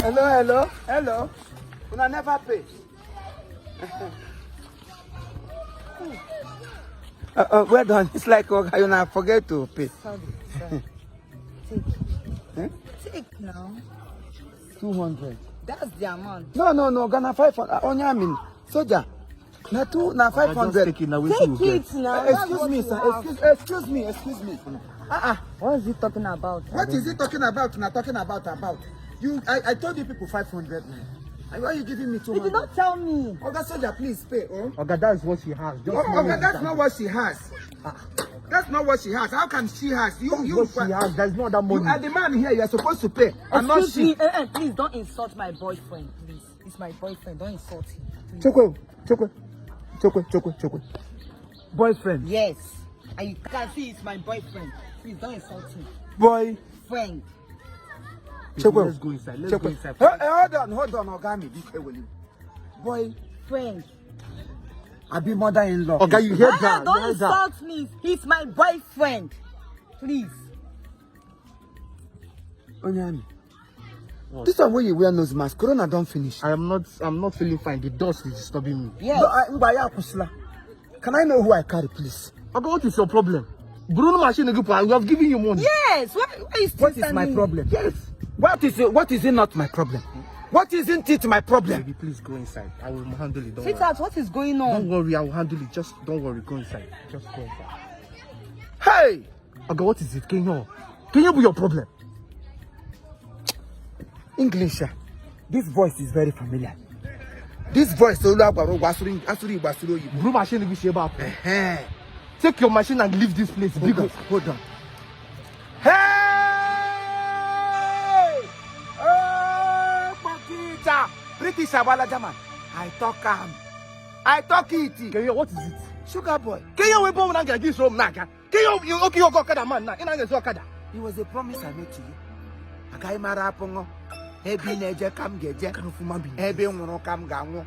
Hello. Una never pay. Well done. It's like you now forget to pay. Sorry. Take now. 200. That's the amount. No. Gonna 500. Only I mean, soldier. Na 500. Take it now. Excuse me, sir. Excuse me. What is he talking about? What is he talking about? Not talking about. You, I told you people 500 now. Why are you giving me 200? You did not tell me. Oga soldier, please pay. Oga, that's what she has. Oga, that's not what she has. That's not what she has. How can she has? You what she has. There's no other money. You are the man here. You are supposed to pay. I'm not she. Please don't insult my boyfriend. Please, it's my boyfriend. Don't insult him. Chokwe. Boyfriend. Yes, and you can see it's my boyfriend. Please don't insult him. Boyfriend. Let's go inside. Hold on, Ogami. Boyfriend. I be mother-in-law. Okay, you hear that? Don't insult me. He's my boyfriend. Please. Onyami. This one where you wear nose mask. Corona don't finish. I'm not feeling fine. The dust is disturbing me. Yes. Can I know who I carry, please? Okay, what is your problem? Bruno machine we have given you money. Yes. What is my problem? Yes. What is it not my problem? What isn't it my problem? Baby, please go inside. I will handle it. Don't Sweetheart, what is going on? Don't worry, I will handle it. Just don't worry. Go inside. Just go inside. Hey! Okay, what is it? Can you be your problem? English. This voice is very familiar. This voice is Bruno machine we about. Take your machine and leave this place. Hold on. Hey! British Abala German. I talk it. Kenya, what is it? Sugar boy. Kenya, we born and this room naga. Kenya, you okay? You got man now. It was a promise I made to you. Akai mara pongo. Ebi neje kam geje. Ebe nwuru kam ganwo.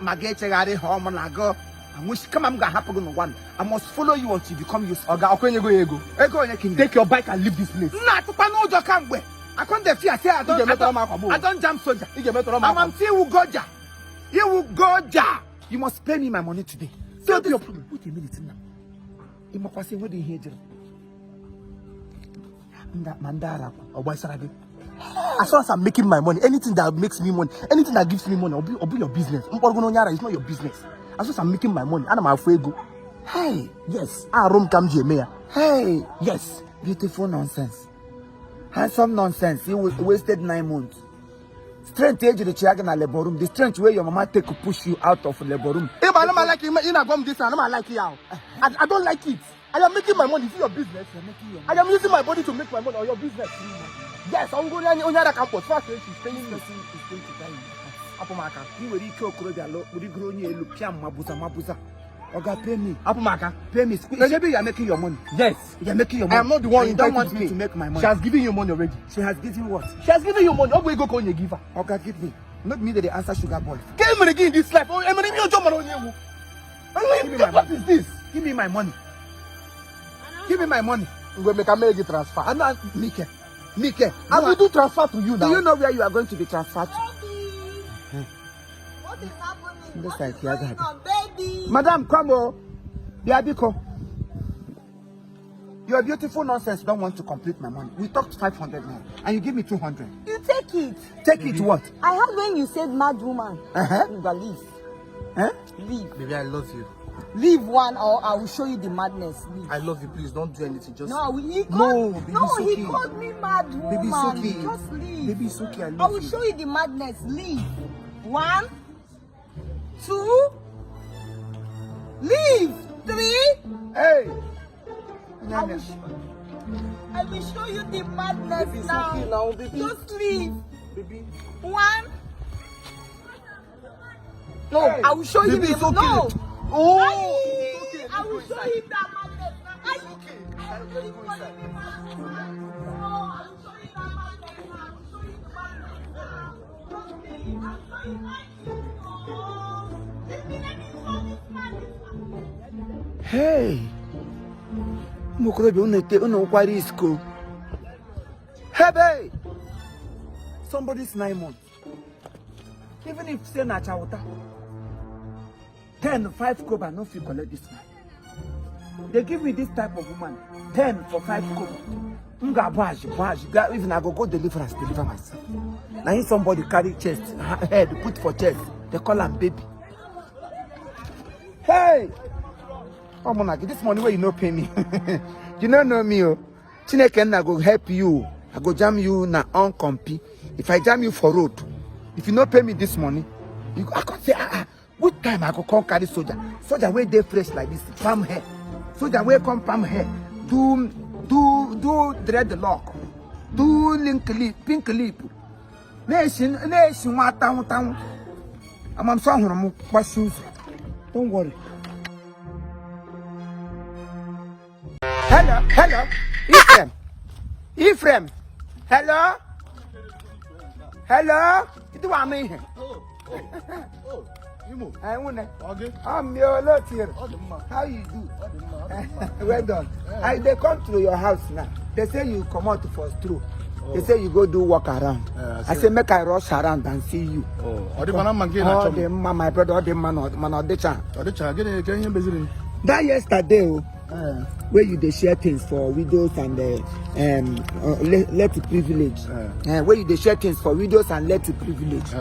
Mageche gari home na go. I wish come am ga happen no one. I must follow you until you become useful. Oga, okwenye go ego. Ego onye king. Take your bike and leave this place. Na tupa no jo kamgbe. I can't fear say I don't jump soldier. I'm until you go ja. You will go ja. You must pay me my money today. So your problem. Wait a minute now. Imo kwase what dey hear. Mandara. Oh boy, Sarabi. As long as I'm making my money, anything that makes me money, anything that gives me money, will be your business. It's not your business. As long as I'm making my money, and I'm afraid go. Hey, yes. Room comes here, mayor. Hey, yes. Beautiful nonsense. Handsome nonsense. You wasted 9 months. Strength age the chiaga na labor room. The strength where your mama take to push you out of labor room. Hey, but I don't like it. I don't like it. I am making my money. It's your business. I am using my body to make my money or your business. Yes, I'm going on the campus. First, she's paying me. Person is going to die. Apomaka. You will kill Kurodialo. Will you grow near Lupiam Mabuza? Oga, pay me. Apomaka. Pay me. Maybe you are making your money. Yes. You are making your money. I am not the one you don't want me to make my money. She has given you money already. She has given what? She has given you money. How will you go call you give her? Oga, give me. Not me that they answer sugar boy. Give me again in this life. Oh, I'm going to what is this? Give me my money. Give me my money. I'm going to make a transfer. I'm not Mike. I will do transfer to you now. Do you know where you are going to be transferred to? What is happening? What is going on, baby? Madam, come on. Biabiko. Your beautiful nonsense don't want to complete my money. We talked 500 now, and you give me 200. You take it. Take it what? I heard when you said mad woman. You go leave. Leave. Baby, I love you. Leave one or I will show you the madness. Leave. I love you. Please don't do anything. Just no. He called me mad woman. Baby, it's okay. Just leave. Baby, it's okay. I will show you the madness. Leave. 1, 2. Leave. 3. Hey. I will show you the madness. Baby, now. Okay now, baby. Just leave. Baby. 1. No, hey. I will show you the okay. No. Oh, okay. I will show you that madness. It's okay. I will show you the madness. No, I will show you that madness. I will show you the madness. Trust me, I'll show you my let me show this madness. Hey. Mukrobe unete uno kwari school. Hey, somebody's 9 months. Even if say na chawuta, 10, 5 koba, no fit collect this man. They give me this type of woman, 10 for 5 koba. Even I go deliver myself. Now if somebody carry chest, head, put for chest, they call him baby. Hey! Oh, Monarchy, this money where you no pay me. You don't know me, oh. Chineke I go help you. I go jam you na on compy. If I jam you for road, if you no pay me this money, I can say, what time I go come carry soldier? Soldier where they fresh like this, palm hair. Soldier where come palm hair. Do dreadlock. Do link lip, pink lip. Nation, what town. I'm sorry, I'm shoes. Don't worry. Hello, Ephraim. Hello. You do what I mean? Oh, Imo. I want Okay. I'm your lot here. How you do? Well done. They come to your house now. They say you come out for stroke. They say you go do walk around. I say make I rush around and see you. Oh, the man, my brother, all the man, the child. That yesterday, where you they share things for widows and let privilege. Where you they share things for widows and let privilege.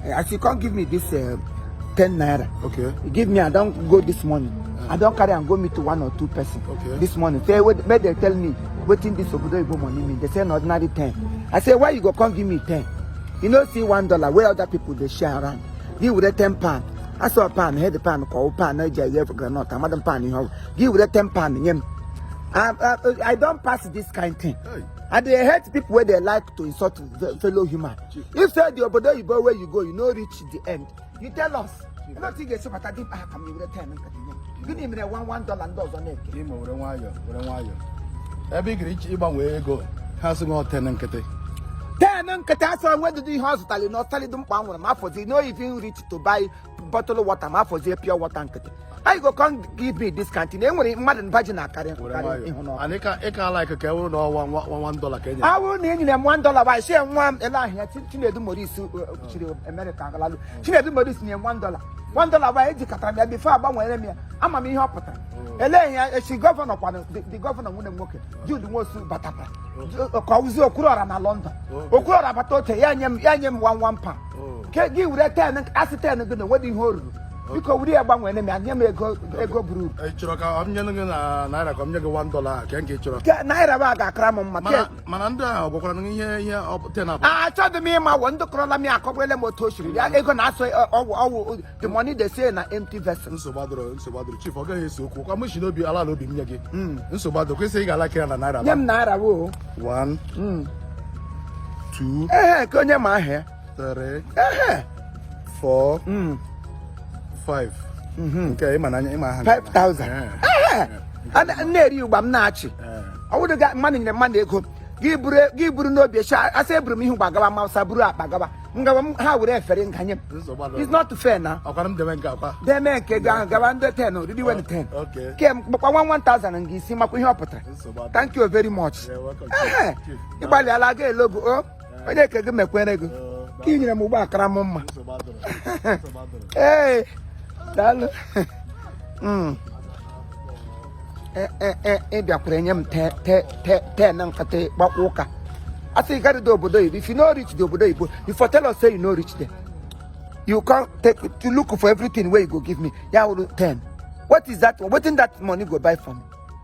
As you can't give me this 10 naira. Okay. You give me, I don't go this morning. I don't carry and go meet to 1 or 2 person. Okay. This morning. Say, where they tell me, waiting this Obodo Igbo money mean. They say an ordinary 10. I say, why you go come give me 10? You know, see $1 where other people they share around. Give with a 10 pound. I saw a pan, head the pan, call pan, Nigeria for granite, a madam pan, you know. Give with a 10 pound. I don't pass this kind of thing. Hey. And they hate people where they like to insult fellow human. If say the Obodo Igbo where you go, you know reach the end. You tell us. You know think it's about deep come with a 10. Give him $1 and does on it. A big rich Iban way go. Has no 10 and kete. 10 and Katasa went to the hospital, you know, telling them pound with for you know if you reach to buy bottle of water, for the pure water and kete. I go come give me this canteen. Anyway, Madam Vagina carry. And it can't like a cow or $1. I will need them $1. I share one a line here. She do Maurice America. She do Maurice near $1. $1 by educator before I buy enemy. I'm a me hopper. Elaine, she governor, the governor wouldn't work. You do most batapa. Kauzo Kura na London. Okura Batote, Yanyam 1 pound. Can't give that 10 and ask 10 and the wedding hall. Because we are bang enemy and never go brew. I'm young and I come $1. Can't get your Naira Baga cram on my Mananda, here up 10 up. I told me my one to call me a couple of motoshi. I can ask the money they say in an empty vessel. So bad, chief, okay, so I wish you be allowed to be me again. So bad, okay, say I like Naira. Naira will 1, 2, can you my hair? 3, 4, 5. Okay, man, 5,000. And near you, but not. I would have got money in the Monday. Give Bruno no be shy. I say, Brumi, who Bagaba, Sabura, Bagaba. How would I fair in Kanye? It's not fair now. I'll come to They make a Gavanda 10 or did you want 10? Okay. Came 1,000 and give him up with your Thank you very much. You buy the Alage logo. Oh, I can make when I go. King Mubak Ramoma. Hey. Premium 10 and Kate Walker. I say, got the Obodo. If you know reach the Obodo, if I tell us, say you know reach there, you can't take to look for everything where you go give me. Yeah, will 10. What is that? What in that money go buy for me?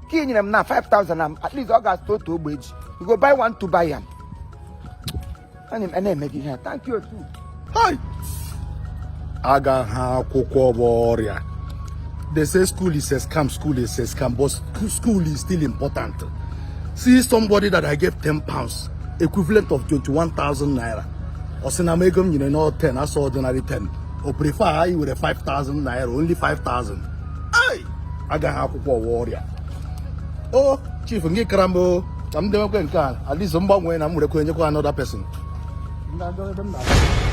King them now 5,000. At least August to wage. You go buy one to buy him. And then make it here. Thank you too. Hi. Aga ha koko warrior. They say school is a scam, but school is still important. See somebody that I gave 10 pounds, equivalent of 21,000 naira. Or Sinamegum, you know, 10, I saw ordinary 10. Or prefer I with a 5,000 naira, only 5,000. Aye, Aga ha koko warrior. Oh, Chief, ngi karambo. I'm never going to at least I'm going to another person.